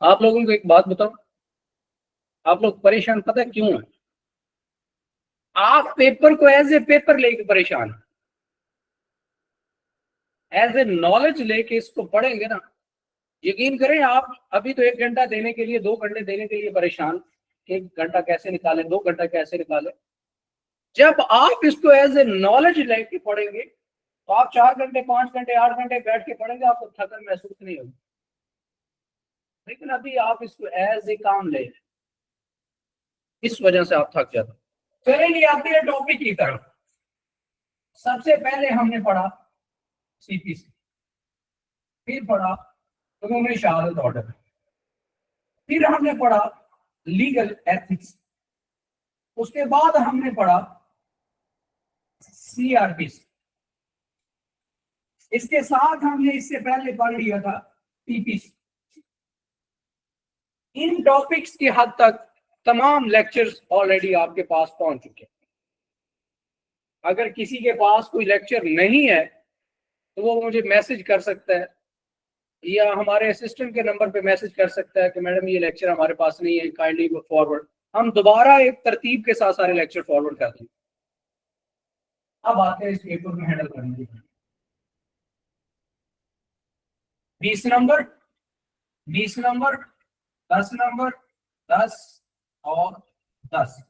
आप लोगों को एक बात बताओ, आप लोग परेशान पता है क्यों है? आप पेपर को एज ए पेपर लेके परेशान, एज ए नॉलेज लेके इसको पढ़ेंगे ना, यकीन करें आप अभी तो 1 घंटा देने के लिए, 2 घंटे देने के लिए परेशान, 1 घंटा कैसे निकाले, 2 घंटा कैसे निकाले। जब आप इसको एज ए नॉलेज लेके पढ़ेंगे तो आप 4 घंटे, 5 घंटे, 8 घंटे बैठ के पढ़ेंगे, आपको थकन महसूस नहीं होगी। लेकिन अभी आप इसको एज ए काम ले, इस वजह से आप थक जाते। चलिए आते हैं टॉपिक की तरफ। सबसे पहले हमने पढ़ा सीपीसी, फिर पढ़ा कानूनी शहादत ऑर्डर, फिर हमने पढ़ा लीगल एथिक्स, उसके बाद हमने पढ़ा सीआरपीसी, इसके साथ हमने इससे पहले पढ़ लिया था पीपीसी। इन टॉपिक्स की हद तक तमाम लेक्चर्स ऑलरेडी आपके पास पहुंच चुके हैं। अगर किसी के पास कोई लेक्चर नहीं है तो वो मुझे मैसेज कर सकता है या हमारे असिस्टेंट के नंबर पे मैसेज कर सकता है कि मैडम ये लेक्चर हमारे पास नहीं है, काइंडली फॉरवर्ड। हम दोबारा एक तरतीब के साथ सारे लेक्चर फॉरवर्ड कर देंगे। अब आते हैं इस पेपर में हैंडल करने के 20 नंबर, 20 नंबर, 10 नंबर, 10 और 10।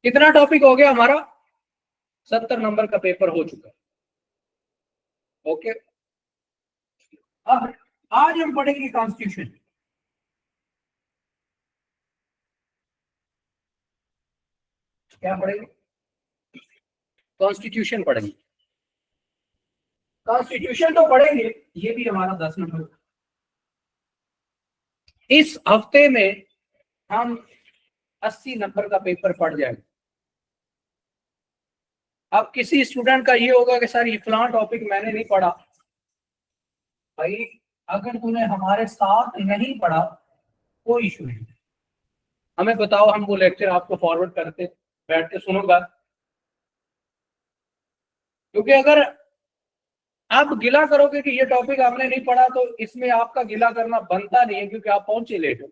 कितना टॉपिक हो गया हमारा? 70 नंबर का पेपर हो चुका है। ओके, अब आज हम पढ़ेंगे कॉन्स्टिट्यूशन। क्या पढ़ेंगे? कॉन्स्टिट्यूशन पढ़ेंगे। कॉन्स्टिट्यूशन तो पढ़ेंगे, ये भी हमारा 10 नंबर। इस हफ्ते में हम 80 नंबर का पेपर पढ़ जाएंगे। अब किसी स्टूडेंट का ये होगा कि सर ये फलां टॉपिक मैंने नहीं पढ़ा। भाई अगर तूने हमारे साथ नहीं पढ़ा कोई इशू नहीं, हमें बताओ, हम वो लेक्चर आपको फॉरवर्ड करते, बैठ के सुनूंगा। क्योंकि अगर आप गिला करोगे कि ये टॉपिक आपने नहीं पढ़ा तो इसमें आपका गिला करना बनता नहीं है, क्योंकि आप पहुंचे लेट हो।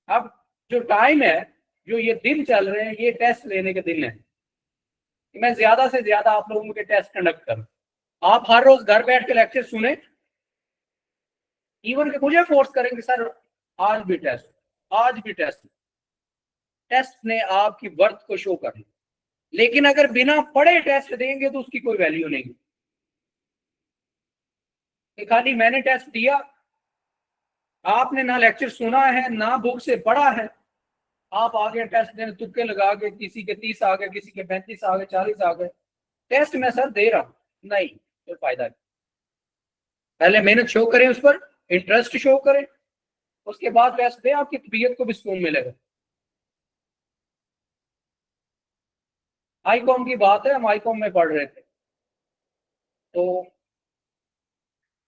अब जो टाइम है, जो ये दिन चल रहे हैं, ये टेस्ट लेने के दिन है। मैं ज्यादा से ज्यादा आप लोगों के टेस्ट कंडक्ट करूं। आप हर रोज घर बैठ के लेक्चर सुने, इवन के मुझे फोर्स करेंगे सर आज भी टेस्ट, आज भी टेस्ट। टेस्ट ने आपकी वर्थ को शो करना, लेकिन अगर बिना पढ़े टेस्ट देंगे तो उसकी कोई वैल्यू नहीं। खाली मैंने टेस्ट दिया, आपने ना लेक्चर सुना है ना बुक से पढ़ा है, आप आगे टेस्ट देने तुक्के लगा के, किसी के 30 आ गए, किसी के 35 आ गए, 40 आ गए। टेस्ट में सर दे रहा हूं, नहीं कोई फायदा नहीं। पहले मेहनत शो करें, उस पर इंटरेस्ट शो करें, उसके बाद टेस्ट दें, आपकी तबीयत को भी सुकून मिलेगा। आईकॉम की बात है, हम आईकॉम में पढ़ रहे थे, तो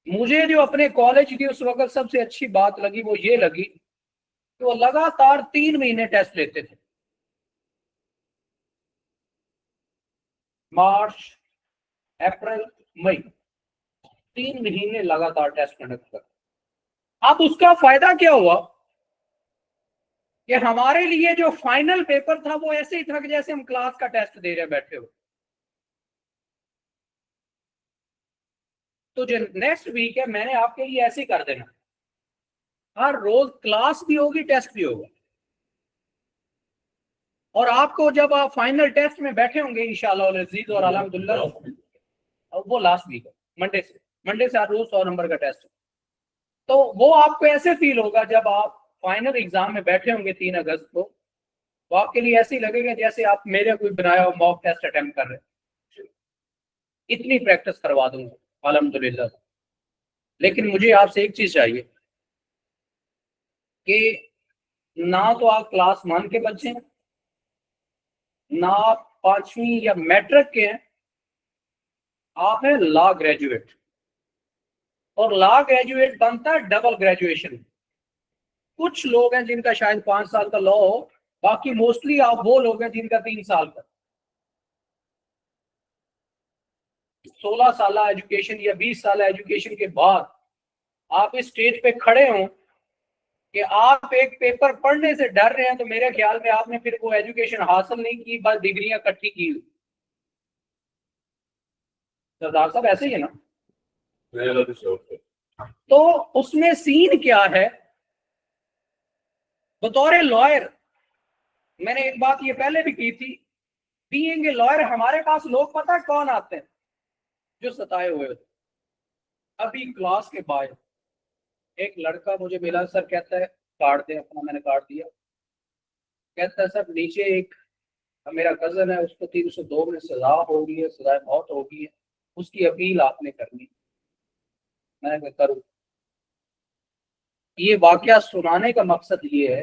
मुझे जो अपने कॉलेज की उस वक्त सबसे अच्छी बात लगी वो ये लगी कि वो लगातार 3 महीने टेस्ट लेते थे। मार्च, अप्रैल, मई, 3 महीने लगातार टेस्ट कंडक्ट कर। अब उसका फायदा क्या हुआ कि हमारे लिए जो फाइनल पेपर था वो ऐसे ही था कि जैसे हम क्लास का टेस्ट दे रहे बैठे हो। तो जो नेक्स्ट वीक है, मैंने आपके लिए ऐसे ही कर देना, हर रोज क्लास भी होगी, टेस्ट भी होगा। और आपको जब आप फाइनल टेस्ट में बैठे होंगे इंशाल्लाह अजीज और अल्हम्दुलिल्लाह, वो लास्ट वीक है, मंडे से आप रोज 100 नंबर का टेस्ट है। तो वो आपको ऐसे फील होगा जब आप फाइनल एग्जाम में बैठे होंगे 3 अगस्त को, तो आपके लिए ऐसे ही लगेगा जैसे आप मेरे कोई बनाया हुआ मॉक टेस्ट अटेम्प्ट कर रहे हैं। इतनी प्रैक्टिस करवा दूंगा अल्हम्दुलिल्लाह। लेकिन मुझे आपसे एक चीज चाहिए कि ना तो आप क्लास 1 के बच्चे हैं, ना आप 5वीं या मैट्रिक के हैं, आप हैं लॉ ग्रेजुएट। और लॉ ग्रेजुएट बनता है डबल ग्रेजुएशन। कुछ लोग हैं जिनका शायद 5 साल का लॉ हो, बाकी मोस्टली आप वो लोग हैं जिनका 3 साल का। 16 साल एजुकेशन या 20 साल एजुकेशन के बाद आप इस स्टेज पे खड़े हों कि आप एक पेपर पढ़ने से डर रहे हैं, तो मेरे ख्याल में आपने फिर वो एजुकेशन हासिल नहीं की, बस डिग्रियां इकट्ठी की। सरदार साहब ऐसे ही है ना? तो उसमें सीन क्या है, बतौर लॉयर मैंने एक बात ये पहले भी की थी, बीइंग ए लॉयर हमारे पास लोग पता है कौन आते हैं? जो सताए हुए होते। अभी क्लास के बाद एक लड़का मुझे मिला, सर कहता है काट दे अपना, मैंने काट दिया। कहता है सर नीचे एक मेरा कजन है, उसको 302 में सजा हो गई है, सजा मौत हो गई है, उसकी अपील आपने करनी। मैंने कहा करूँ। ये वाकया सुनाने का मकसद ये है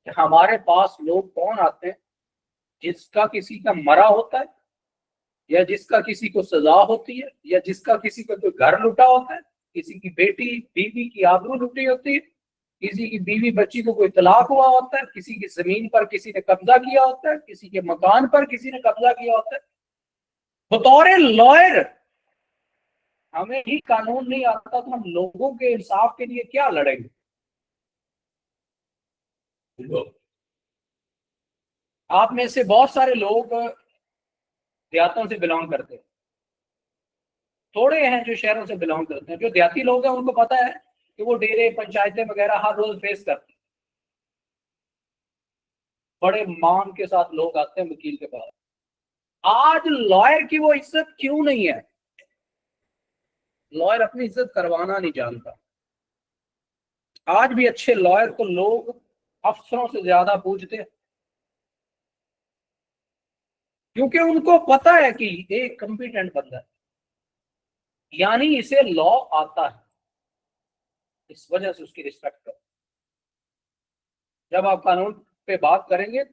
कि हमारे पास लोग कौन आते हैं जिसका किसी का मरा होता है, या जिसका किसी को सजा होती है, या जिसका किसी का कोई घर लुटा होता है, किसी की बेटी बीवी की आबरू लुटी होती है, किसी की बीवी बच्ची को कोई तलाक हुआ होता है, किसी की जमीन पर किसी ने कब्जा किया होता है, किसी के मकान पर किसी ने कब्जा किया होता है। बतौर लॉयर हमें ही कानून नहीं आता तो हम लोगों के इंसाफ के लिए क्या लड़ेंगे? आप में से बहुत सारे लोग देहातों से बिलोंग करते हैं, थोड़े हैं जो शहरों से बिलोंग करते हैं। जो देहाती लोग हैं उनको पता है कि वो डेरे पंचायतें वगैरह हर रोज फेस करते हैं। बड़े मान के साथ लोग आते हैं वकील के पास। आज लॉयर की वो इज्जत क्यों नहीं है? लॉयर अपनी इज्जत करवाना नहीं जानता। आज भी अच्छे लॉयर को लोग अफसरों से ज्यादा पूछते हैं, क्योंकि उनको पता है कि एक कॉम्पिटेंट बंदा है, यानी इसे लॉ आता है, इस वजह से उसकी रिस्पेक्ट करो। जब आप कानून पे बात करेंगे,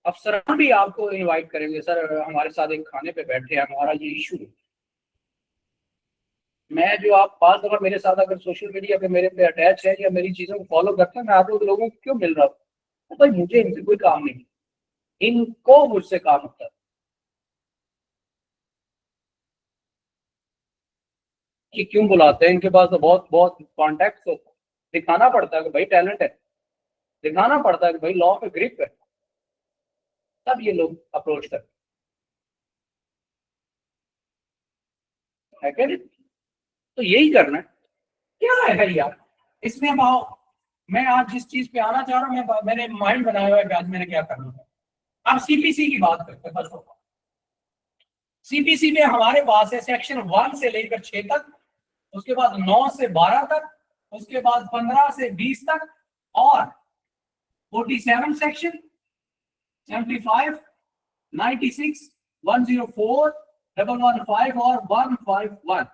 अफसरान भी आपको इनवाइट करेंगे, सर हमारे साथ एक खाने पे बैठे हैं, हमारा ये इशू है। मैं जो आप बात अगर मेरे साथ अगर सोशल मीडिया पे मेरे पे अटैच है या मेरी चीजों को फॉलो करते हैं, मैं आप लोगों को क्यों मिल रहा हूँ? तो भाई मुझे इनसे कोई काम नहीं, इनको मुझसे काम होता है। कि क्यों बुलाते हैं? इनके पास तो बहुत बहुत कॉन्टेक्ट होता है, दिखाना पड़ता है कि भाई टैलेंट है, दिखाना पड़ता है कि भाई लॉ पे ग्रिप है, तब ये लोग अप्रोच करते हैं। क्या नहीं? तो यही करना है। क्या है भाई यार इसमें? अब आओ, मैं आज जिस चीज पे आना चाह रहा हूँ, मैंने माइंड बनाया हुआ है कि आज मैंने क्या करना है। अब सीपीसी की बात करते हैं। फर्स्ट ऑफ ऑल सीपीसी में हमारे पास है सेक्शन 1 से लेकर 6 तक, उसके बाद 9 से 12 तक, उसके बाद 15 से 20 तक, और 47 सेक्शन, 75, 96, 104, 115 और 151।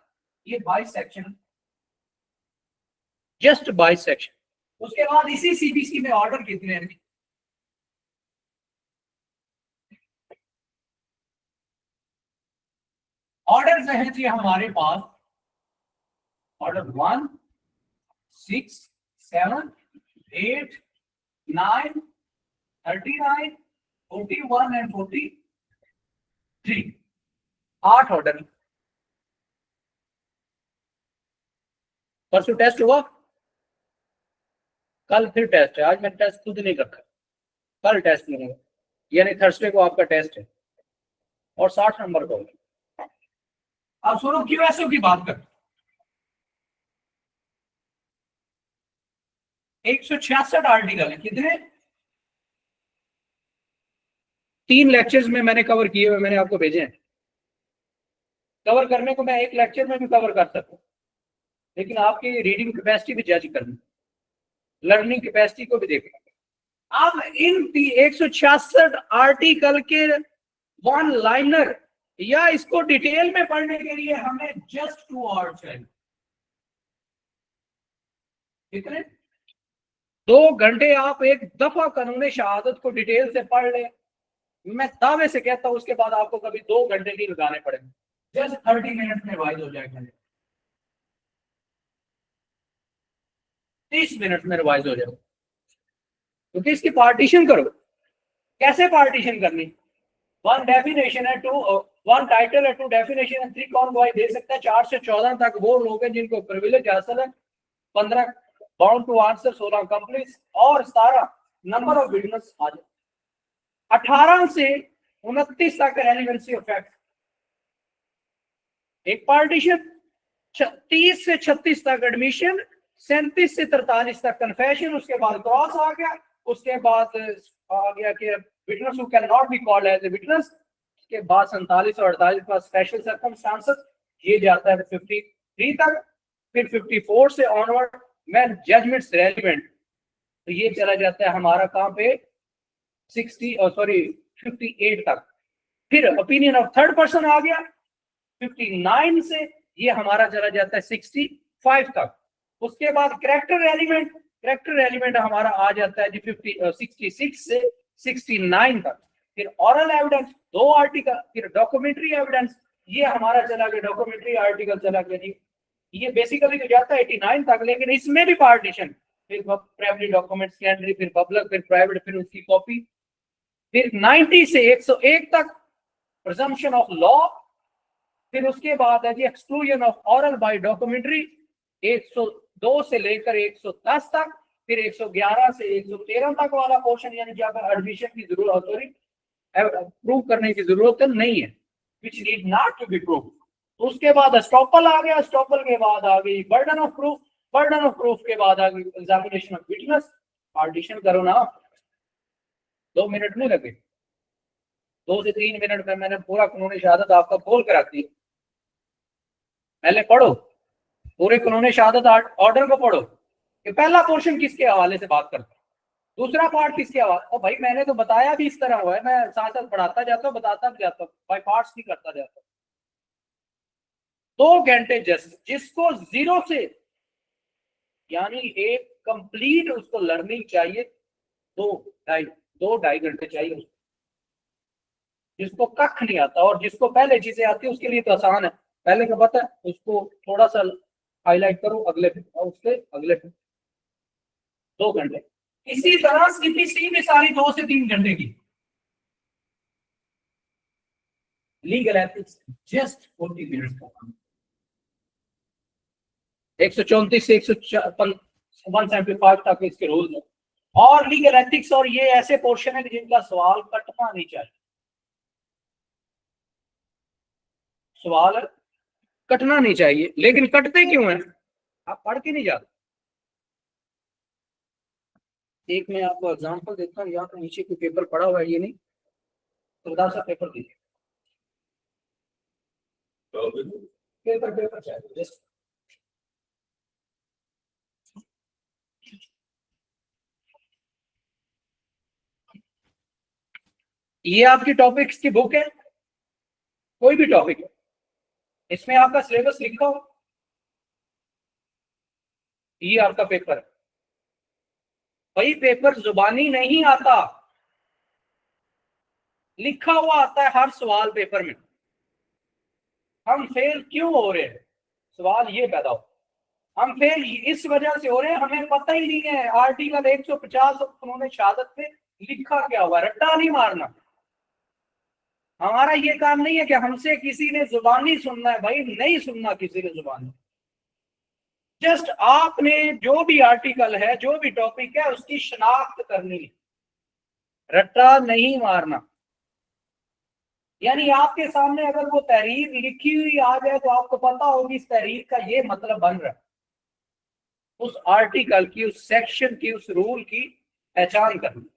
ये 22 सेक्शन, जस्ट 22 सेक्शन। उसके बाद इसी सीपीसी में ऑर्डर कितने हैं? ऑर्डर है जी हमारे पास, ऑर्डर 1, 6, 7, 8, 9, 39, 41 एंड 43। 8 ऑर्डर। परसों टेस्ट हुआ, कल फिर टेस्ट है। आज मैंने टेस्ट खुद नहीं रखा, कल टेस्ट नहीं होगा, यानी थर्सडे को आपका टेस्ट है, और 60 नंबर का होगा। अब सुनो क्यूएसओ की बात कर। 166 आर्टिकल है। कितने? 3 लेक्चर्स में मैंने कवर किए हुए, मैंने आपको भेजे हैं। कवर करने को मैं एक लेक्चर में भी कवर कर सकता हूँ, लेकिन आपकी रीडिंग कैपेसिटी भी जज करनी, लर्निंग कैपेसिटी को भी देखना। अब इन 166 आर्टिकल के वन लाइनर या इसको डिटेल में पढ़ने के लिए हमें जस्ट 2 आवर्स चाहिए। कितने? 2 घंटे आप एक दफा कानून शहादत को डिटेल से पढ़ लें, मैं दावे से कहता हूं उसके बाद आपको कभी 2 घंटे नहीं लगाने पड़ेंगे, जस्ट 30 मिनट में रिवाइज हो जाएगा, 30 मिनट में रिवाइज हो जाएगा। क्योंकि इसकी पार्टीशन करो। कैसे पार्टीशन करनी? 1 डेफिनेशन है, 2 1 टाइटल है, 2 डेफिनेशन है, 3 कौन गवाही दे सकता है, 4 से 14 तक वो लोग हैं जिनको प्रिविलेज हासिल है, 15 बाउंड टू आंसर, 16 कंप्लीट और 17 नंबर ऑफ विटनेस आ जाए। 18 से 29 तक रेलिवेंसी ऑफ फैक्ट, एक पार्टीशन 30 से 36 तक एडमिशन, 37 से 43 तक कन्फेशन, उसके बाद क्रॉस आ गया, उसके बाद आ गया कि witness who can not be called as a witness, उसके बाद 47 और 48 का स्पेशल सर्कमस्टांसेस, ये जाता है 53 तक, फिर 54 से ऑनवर्ड मैन जजमेंट्स रेलिवेंट, तो ये चला जाता है हमारा कहां पे 58 तक। फिर ओपिनियन ऑफ थर्ड पर्सन आ गया 59 से, ये हमारा चला जाता है 65 तक। उसके बाद कैरेक्टर एलिमेंट हमारा आ जाता है जी 66 से 69 तक। फिर ऑरल एविडेंस 2 आर्टिकल, फिर डॉक्यूमेंट्री एविडेंस, ये हमारा चला गया, डॉक्यूमेंट्री आर्टिकल चला गया जी, ये बेसिकली तो जाता है 89 तक, लेकिन इसमें भी पार्टीशन, फिर प्राइमरी डॉक्यूमेंट्स की एंट्री, फिर पब्लिक, फिर प्राइवेट, फिर उसकी कॉपी। फिर 90 से 101 तक प्रिजम्पशन ऑफ लॉ, फिर उसके बाद है जी exclusion of oral by documentary 102 से लेकर 110 तक, फिर 111 से 113 तक वाला पोर्शन, यानी जहां पर एडमिशन की जरूरत, सॉरी प्रूव करने की जरूरत नहीं है, which need not to be prove. उसके बाद स्टॉपल आ गया, स्टॉपल के बाद आ गई burden of proof, burden of proof के बाद आ गई एग्जामिनेशन ऑफ विटनेस। पार्टीशन करो ना, 2 मिनट नहीं लगे, 2 से 3 मिनट में मैंने पूरा कानूनी शहादत आपका खोल कर रखती है। पहले पढ़ो पूरे कानूनी शहादत ऑर्डर को पढ़ो कि पहला पोर्शन किसके हवाले से बात करता है, दूसरा पार्ट किसके हवाले। और भाई मैंने तो बताया भी इस तरह हुआ है, मैं साथ साथ पढ़ाता जाता हूँ, बताता भी जाता हूँ, बाई पार्ट्स नहीं करता जाता। 2 घंटे जस्ट, जिसको 0 से यानी एक कंप्लीट उसको लर्निंग चाहिए, 2-2.5 घंटे चाहिए उसको। जिसको कख नहीं आता और जिसको पहले चीजें आती है उसके लिए तो आसान है, पहले का पता है उसको थोड़ा सा हाईलाइट करो अगले पे और उसके अगले पे 2 घंटे। इसी तरह सीपीसी में सारी 2 से 3 घंटे की। लीगल एथिक्स जस्ट 40 मिनट का काम। 134 से 175 तक इसके रूल है। और लीगल एथिक्स, और ये ऐसे पोर्शन है जिनका सवाल कटना नहीं चाहिए, सवाल कटना नहीं चाहिए, लेकिन कटते क्यों हैं, आप पढ़ के नहीं जाते। एक मैं आपको एग्जांपल देता हूँ, यहाँ पे नीचे कोई पेपर पड़ा हुआ है, ये नहीं, थोड़ा सा पेपर दीजिए, पेपर चाहिए जस्ट। ये आपकी टॉपिक्स की बुक है, कोई भी टॉपिक है, इसमें आपका सिलेबस लिखा हो, ये आपका पेपर है। भाई पेपर जुबानी नहीं आता, लिखा हुआ आता है हर सवाल पेपर में। हम फेल क्यों हो रहे हैं, सवाल ये पैदा हो, हम फेल इस वजह से हो रहे हैं, हमें पता ही नहीं है आर्टिकल 150 कानून शहादत पे लिखा क्या हुआ, रट्टा नहीं मारना। हमारा ये काम नहीं है कि हमसे किसी ने जुबानी सुनना है, भाई नहीं सुनना किसी ने जुबानी। जस्ट आपने जो भी आर्टिकल है, जो भी टॉपिक है, उसकी शनाख्त करनी है, रट्टा नहीं मारना। यानी आपके सामने अगर वो तहरीर लिखी हुई आ जाए तो आपको पता होगी इस तहरीर का ये मतलब बन रहा है, उस आर्टिकल की, उस सेक्शन की, उस रूल की पहचान करनी।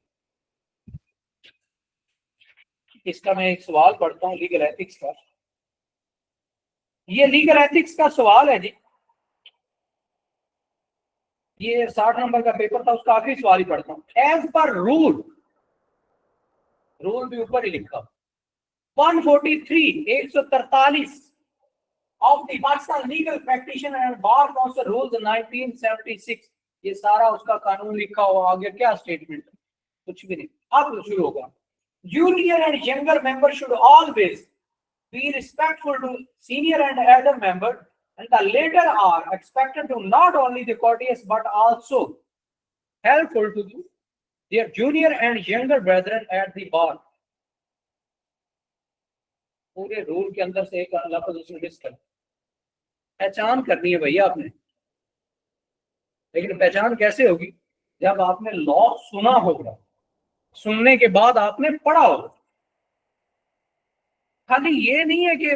इसका मैं एक सवाल पढ़ता हूँ लीगल एथिक्स का। ये लीगल एथिक्स का सवाल है जी, ये 60 नंबर का पेपर था, उसका आखिरी सवाल ही पढ़ता हूँ। एज पर रूल, रूल भी ऊपर ही लिखा 143 143 of the Pakistan legal practitioner and bar council rules 1976, ये सारा उसका कानून लिखा हुआ। आगे क्या स्टेटमेंट, कुछ भी नहीं। अब शुरू होगा। Junior and younger member should always be respectful to senior and elder member, and the latter are expected to not only be courteous but also helpful to their junior and younger brethren at the bar। पूरे rule के अंदर से एक लफ्ज उसमें miss कर पहचान करनी है भैया आपने। लेकिन पहचान कैसे होगी? जब आपने लॉ सुना होगा, सुनने के बाद आपने पढ़ा होगा। खाली ये नहीं है कि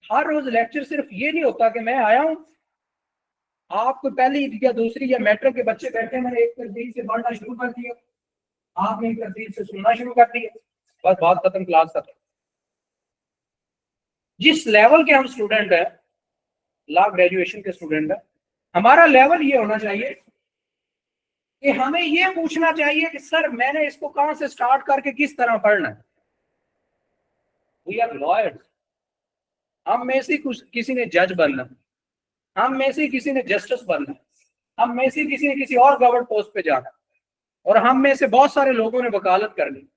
हर रोज लेक्चर सिर्फ ये नहीं होता कि मैं आया हूं, आपको पहली या दूसरी या मैट्रिक के बच्चे बैठे, मैंने एक तरतीब से पढ़ना शुरू कर दिया, आपने एक तरतीब से सुनना शुरू कर दिया, बस बात खत्म, क्लास खत्म। जिस लेवल के हम स्टूडेंट है, लॉ ग्रेजुएशन के स्टूडेंट है, हमारा लेवल ये होना चाहिए कि हमें ये पूछना चाहिए कि सर मैंने इसको कहां से स्टार्ट करके किस तरह पढ़ना है। We are lawyers. हम में से किसी ने जज बनना, हम में से किसी ने जस्टिस बनना, हम में से किसी ने किसी और गवर्नमेंट पोस्ट पे जाना, और हम में से बहुत सारे लोगों ने वकालत करनी।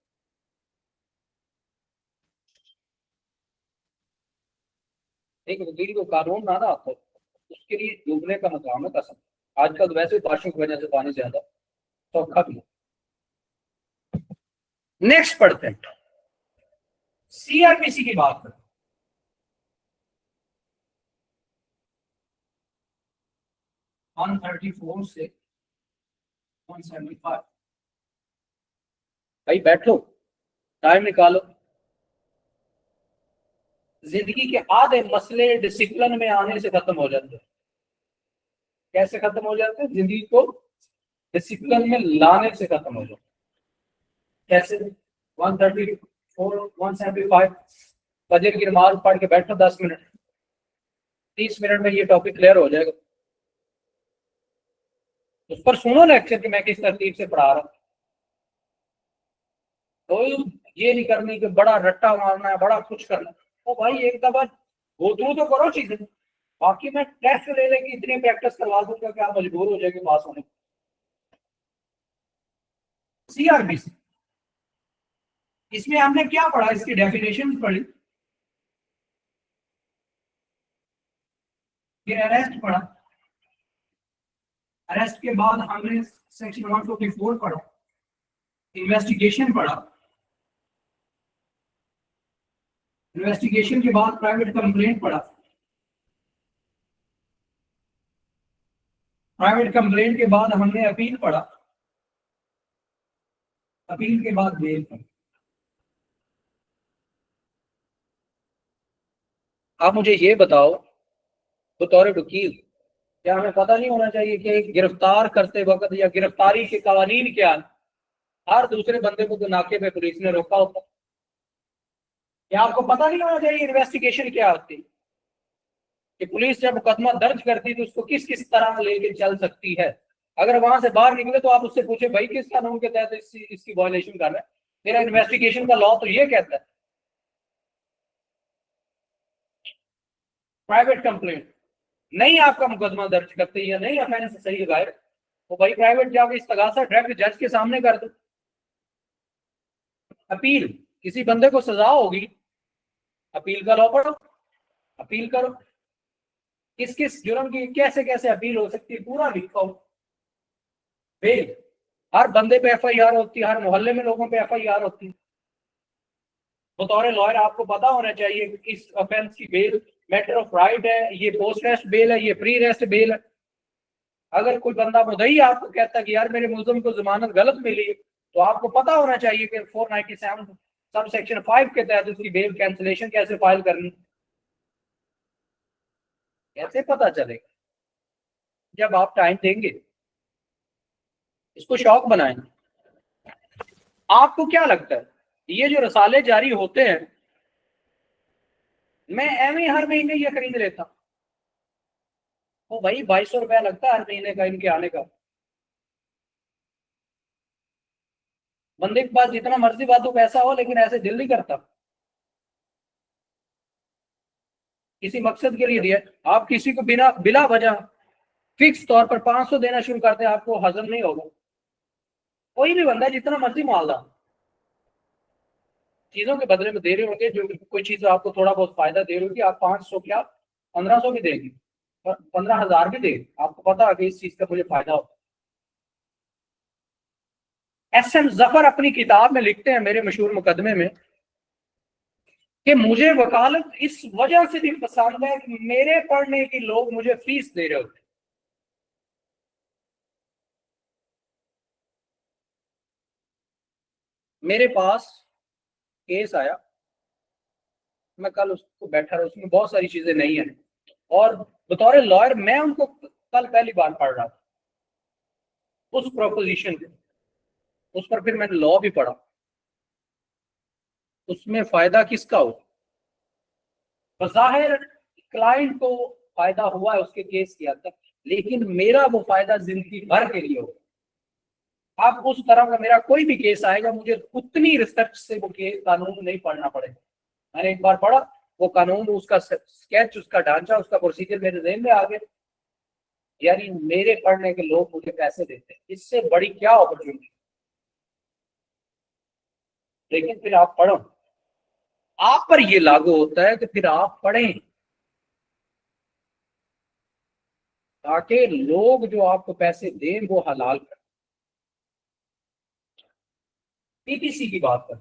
एक वकील को कानून ना आता हो, उसके लिए डूबने का मकाम है कसम। आजकल तो वैसे बारिशों की वजह से पानी ज्यादा तो औखा भी। नेक्स्ट पढ़ते हैं, सीआरपीसी की बात करें। वन 134 से 175। भाई बैठो, टाइम निकालो। जिंदगी के आधे मसले डिसिप्लिन में आने से खत्म हो जाते हैं। कैसे खत्म हो जाते हैं? जिंदगी को डिसिप्लिन में लाने से खत्म हो जाते हैं। कैसे? 134 175 फजर की नमाज पढ़ के बैठो 10 मिनट, 30 मिनट में ये टॉपिक क्लियर हो जाएगा। उस पर सुनो लेक्चर कि मैं किस तरतीब से पढ़ा रहा हूँ। तो ये नहीं करनी कि बड़ा रट्टा मारना है, बड़ा कुछ करना है। तो भाई एक दफा गो थ्रू तो करो चीजें, बाकी मैं टेस्ट ले लेके इतनी प्रैक्टिस करवा दूंगा कि आप मजबूर हो जाएंगे पास होने। सीआरबीसी, इसमें हमने क्या पढ़ा? इसकी डेफिनेशन पढ़ी, फिर अरेस्ट पढ़ा, अरेस्ट के बाद हमने सेक्शन 144 पढ़ा, इन्वेस्टिगेशन पढ़ा, इन्वेस्टिगेशन के बाद प्राइवेट कंप्लेंट पढ़ा, प्राइवेट कंप्लेंट के बाद हमने अपील पढ़ा, अपील के बाद बेल पढ़ा। आप मुझे ये बताओ, बतौर वकील, क्या हमें पता नहीं होना चाहिए कि गिरफ्तार करते वक्त या गिरफ्तारी के कानून क्या है? हर दूसरे बंदे को तो नाके पे पुलिस ने रोका होता। क्या आपको पता नहीं होना चाहिए इन्वेस्टिगेशन क्या होती, कि पुलिस जब मुकदमा दर्ज करती है तो उसको किस किस तरह लेके चल सकती है? अगर वहां से बाहर निकले तो आप उससे पूछे भाई किस कानून के तहत इसकी वायलेशन कर रहा है? मेरा इन्वेस्टिगेशन का लॉ तो ये कहता है। प्राइवेट कंप्लेंट, नहीं आपका मुकदमा दर्ज करते या नहीं ऑफेंस सही लगाए, तो भाई प्राइवेट जाके इस्तगासा डायरेक्ट जज के सामने कर दो। अपील, किसी बंदे को सजा होगी, अपील का लॉ पढ़ो, अपील करो। किस किस जुर्म की कैसे कैसे अपील हो सकती है पूरा लिखो। बेल, हर बंदे पे एफआईआर होती है, हर मोहल्ले में लोगों पे एफआईआर होती है। बतौर लॉयर आपको पता होना चाहिए कि किस ऑफेंस की बेल मैटर ऑफ राइट है, ये पोस्ट रेस्ट बेल है, ये प्री रेस्ट बेल है। अगर कोई बंदा मुद्दई आपको कहता है कि यार मेरे मुलजम को जमानत गलत मिली, तो आपको पता होना चाहिए कि 497 सब सेक्शन 5 के तहत उसकी बेल कैंसिलेशन कैसे फाइल करनी। कैसे पता चलेगा? जब आप टाइम देंगे। इसको शौक बनाएं। आपको क्या लगता है ये जो रसाले जारी होते हैं, मैं एवं हर महीने ये खरीद लेता हूं? तो भाई 2200 रुपया लगता है हर महीने का इनके आने का। बंदे के पास जितना मर्जी बातों पैसा हो, लेकिन ऐसे दिल नहीं करता। किसी मकसद के लिए दिया, आप किसी को बिना बिला वजह फिक्स तौर पर 500 देना शुरू करते हैं, आपको हजम नहीं होगा। कोई भी बंदा जितना मर्जी मालदार चीजों के बदले में दे रहे होंगे, जो कोई चीज आपको थोड़ा बहुत फायदा दे रही होगी, आप 500 क्या 1500 भी देंगे, 15,000 भी देंगे, आपको पता है कि इस चीज का मुझे फायदा होगा। एस एम जफर अपनी किताब में लिखते हैं, मेरे मशहूर मुकदमे में, कि मुझे वकालत इस वजह से भी पसंद है कि मेरे पढ़ने की लोग मुझे फीस दे रहे होते। मेरे पास केस आया, मैं कल उसको बैठा रहा, उसमें बहुत सारी चीजें नहीं है, और बतौर लॉयर मैं उनको कल पहली बार पढ़ रहा था उस प्रोपोजिशन को, उस पर फिर मैंने लॉ भी पढ़ा। उसमें फायदा किसका हो? बज़ाहिर क्लाइंट को फायदा हुआ है उसके केस के अंदर, लेकिन मेरा वो फायदा जिंदगी भर के लिए होगा। अब उस तरह का मेरा कोई भी केस आएगा, मुझे उतनी रिसर्च से वो कानून नहीं पढ़ना पड़ेगा। मैंने एक बार पढ़ा वो कानून, उसका स्केच, उसका ढांचा, उसका प्रोसीजर मेरे ज़हन में आ गया, यानी मेरे पढ़ने के लोग मुझे पैसे देते हैं, इससे बड़ी क्या अपॉर्चुनिटी। लेकिन फिर आप पढ़ो, आप पर ये लागू होता है कि फिर आप पढ़ें, ताकि लोग जो आपको पैसे दें वो हलाल करें। पीपीसी की बात करें,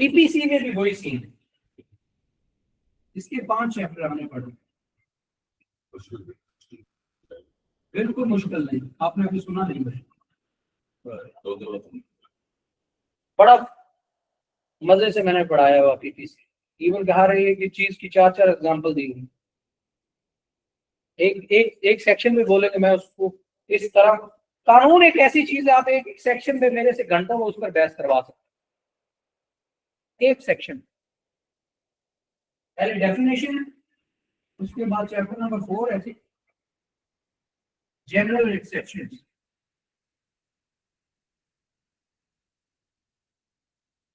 पीपीसी में भी वही सीन है। इसके 5 चैप्टर हमने पढ़े, बिल्कुल मुश्किल नहीं, आपने अभी सुना नहीं है। बड़ा मजे से मैंने पढ़ाया हुआ पीपीसी, इवन कहा रही है कि चीज की 4-4 एग्जांपल दी हुई, एक सेक्शन में बोले मैं उसको इस तरह। कानून एक ऐसी चीज है, आप एक सेक्शन में मेरे से घंटों में उस पर बहस करवा सकते, एक सेक्शन। पहले डेफिनेशन, उसके बाद चैप्टर नंबर 4 है जनरल एक्सेप्शन,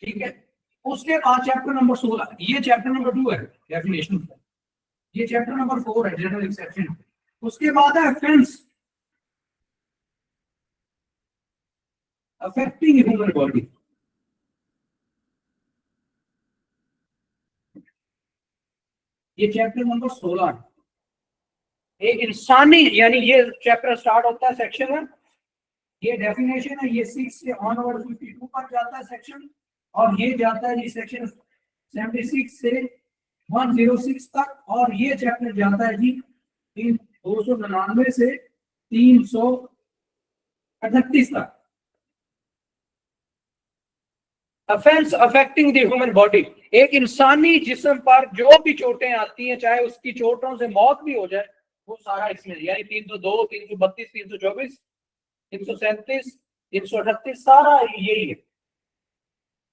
ठीक है। उसके बाद चैप्टर नंबर 16, ये चैप्टर नंबर 2 है डेफिनेशन, ये चैप्टर नंबर 4 है जनरल एक्सेप्शन। उसके बाद है ऑफेंस अफेक्टिंग ह्यूमन बॉडी, ये चैप्टर नंबर 16 है। एक इंसानी, यानी ये चैप्टर स्टार्ट होता है सेक्शन है, ये डेफिनेशन है, ये 6 से ऑनवर्ड 52 पर जाता है सेक्शन, और ये जाता है ये सेक्शन 76 से 106 तक, और ये चैप्टर जाता है जी 299 से 338 तक। Offence affecting the human body, एक इंसानी जिस्म पर जो भी चोटें आती हैं, चाहे उसकी चोटों से मौत भी हो जाए, वो सारा इसमें, यानी 302, 332, 324, 337, 338, सारा यही है।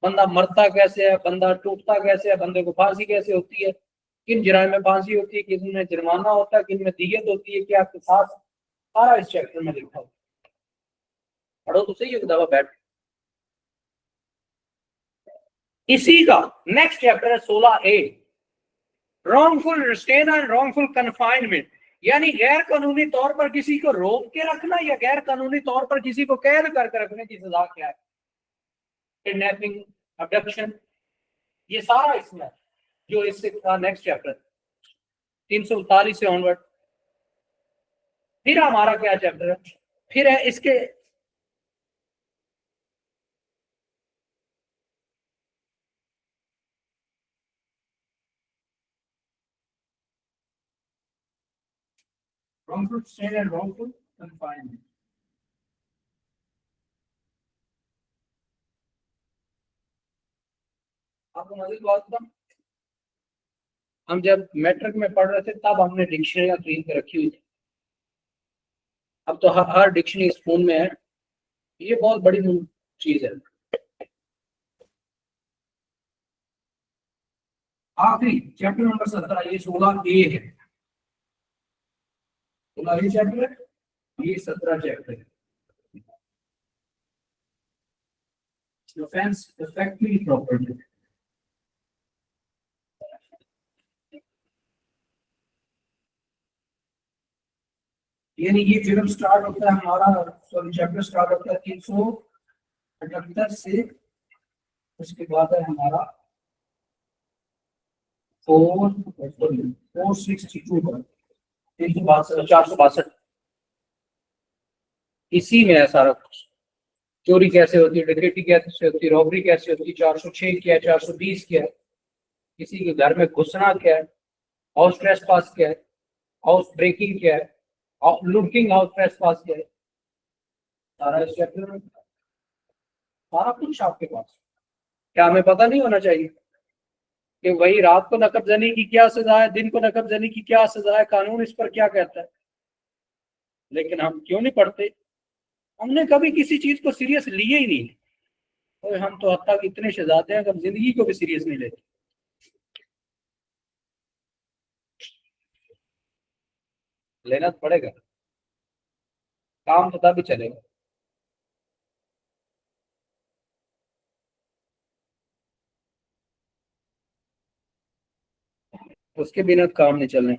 बंदा मरता कैसे है, बंदा टूटता कैसे है, बंदे को फांसी कैसे होती है, किन जुर्म में फांसी होती है, किन में जुर्माना होता है, किन में दियत होती है, क्या किसास, सारा इस चैप्टर में लिखा होता है। पढ़ो तो सही, एक दफा बैठ। इसी का नेक्स्ट चैप्टर है 16A, wrongful restrain and wrongful confinement, यानी गैर कानूनी तौर पर किसी को रोक के रखना या गैर कानूनी तौर पर किसी को कैद करके रखने की सजा क्या है, किडनैपिंग, अबडक्शन, ये सारा इसमें है, जो इससे का नेक्स्ट चैप्टर 339 से ऑनवर्ड। फिर हमारा क्या चैप्टर है, फिर है इसके wrongful stay and wrongful confinement। आपको मजीद बात बताऊं, हम जब मैट्रिक में पढ़ रहे थे तब हमने डिक्शनरी खरीद के रखी हुई थी, अब तो हर डिक्शनरी इस फोन में है, ये बहुत बड़ी चीज है। आखिरी चैप्टर नंबर 17, ये 16A है, 16A चैप्टर है, ये 17 चैप्टर है। Offense affecting property, यानी ये फिल्म स्टार्ट होता है हमारा, सॉरी चैप्टर स्टार्ट होता है 378 से, उसके बाद है हमारा 462 पर 362, 462, इसी में है सारा कुछ। चोरी कैसे होती है, डकैती कैसे होती है, रॉबरी कैसे होती है, 406 क्या है, 420 क्या है, किसी के घर में घुसना क्या है, हाउस ट्रेसपास क्या है, हाउस ब्रेकिंग क्या है, लुटिंग हाउस ट्रेसपास क्या है, सारा इस चैप्टर में सारा कुछ आपके पास। क्या हमें पता नहीं होना चाहिए कि वही रात को नकबजनी की क्या सजा है, दिन को नकबजनी की क्या सजा है, कानून इस पर क्या कहता है? लेकिन हम क्यों नहीं पढ़ते? हमने कभी किसी चीज को सीरियस लिए ही नहीं। और हम तो हद तक इतने शहजादे हैं कि हम जिंदगी को भी सीरियस नहीं लेते। लेना तो पड़ेगा, काम तो तभी चलेगा। उसके बिना तो काम नहीं चलने।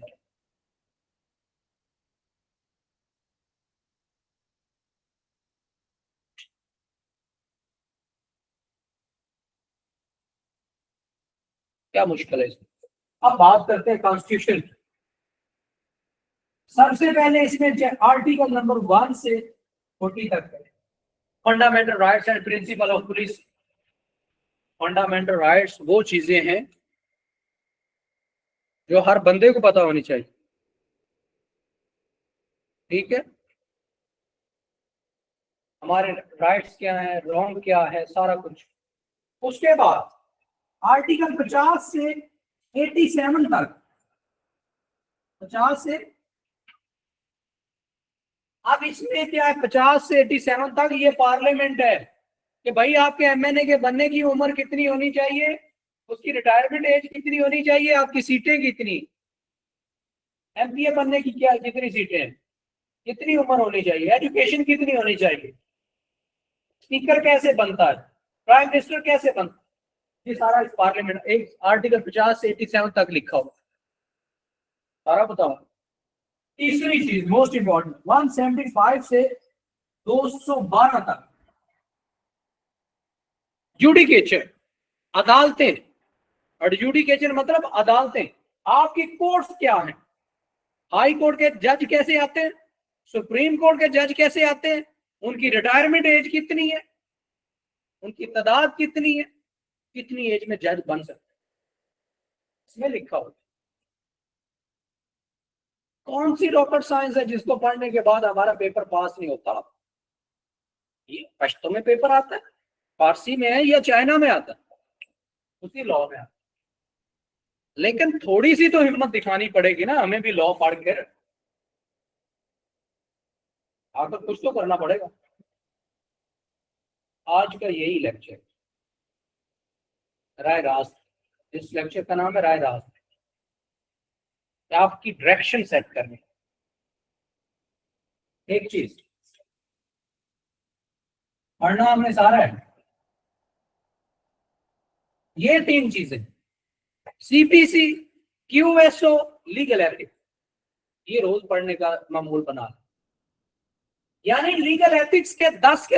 क्या मुश्किल है इसमें? अब बात करते हैं कॉन्स्टिट्यूशन की। सबसे पहले इसमें आर्टिकल नंबर 1 से 40 तक है, fundamental rights and principle of police. Fundamental rights वो चीजें हैं जो हर बंदे को पता होनी चाहिए। ठीक है, हमारे राइट्स क्या है, रॉन्ग क्या है, सारा कुछ। उसके बाद आर्टिकल 50 से 87 तक, 50 से, अब इसमें क्या है, 50 से 87 तक ये पार्लियामेंट है कि भाई आपके एमएनए के बनने की उम्र कितनी होनी चाहिए, उसकी रिटायरमेंट एज कितनी होनी चाहिए, आपकी सीटें कितनी, एमपीए बनने की क्या कितनी सीटें हैं, कितनी उम्र होनी चाहिए, एजुकेशन कितनी होनी चाहिए, स्पीकर कैसे बनता है, प्राइम मिनिस्टर कैसे बनता है, ये सारा इस पार्लियामेंट एक आर्टिकल 50 से 87 तक लिखा हुआ, सारा बताओ। तीसरी चीज मोस्ट इंपॉर्टेंट, 175 से 212 तक जुडिकेचर, अदालतें। एडजुडिकेशन मतलब अदालतें। आपकी कोर्ट्स क्या है, हाई कोर्ट के जज कैसे आते हैं, सुप्रीम कोर्ट के जज कैसे आते हैं, उनकी रिटायरमेंट एज कितनी है, उनकी तादाद कितनी है, कितनी एज में जज बन सकते हैं, इसमें लिखा होगा। कौन सी रॉकेट साइंस है जिसको पढ़ने के बाद हमारा पेपर पास नहीं होता? ये पश्तो में पेपर आता है, फारसी में है या चाइना में आता है, उसी लॉ में आता है। लेकिन थोड़ी सी तो हिम्मत दिखानी पड़ेगी ना, हमें भी लॉ पढ़ कर आकर कुछ तो करना पड़ेगा। आज का यही लेक्चर राय रास्त, इस लेक्चर का नाम है राय रास्त, आपकी डायरेक्शन सेट करने। एक चीज पढ़ना हमने सारा है, ये 3 चीजें, सीपीसी, क्यूएसओ, लीगल एथिक्स, ये रोज पढ़ने का मामूल बना। यानी लीगल एथिक्स के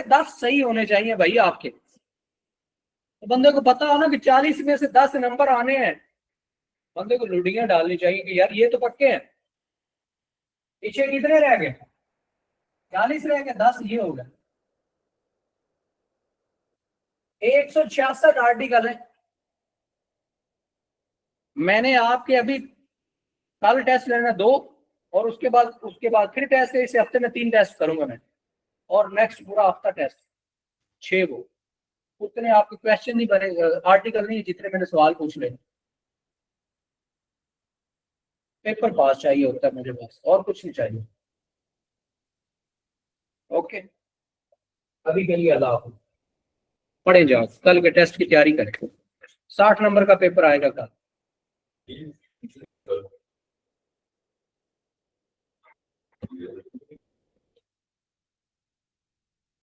10 सही होने चाहिए भाई आपके। तो बंदे को पता हो ना कि 40 में से 10 नंबर आने हैं, बंदे को लुड़ियां डालनी चाहिए कि यार ये तो पक्के हैं। पीछे कितने रह गए? 40 रह गए, 10 ये हो गए। 166 आर्टिकल है। मैंने आपके अभी कल टेस्ट लेना 2, और उसके बाद फिर टेस्ट है। इस हफ्ते में 3 टेस्ट करूंगा मैं, और नेक्स्ट पूरा हफ्ता टेस्ट 6। वो उतने आपके क्वेश्चन नहीं बने, आर्टिकल नहीं जितने मैंने सवाल पूछ ले। पेपर पास चाहिए होता है मुझे, बस और कुछ नहीं चाहिए। ओके, अभी के लिए अल्लाह हाफ़िज़। पढ़े जाओ, कल के टेस्ट की तैयारी करें। 60 नंबर का पेपर आएगा कल।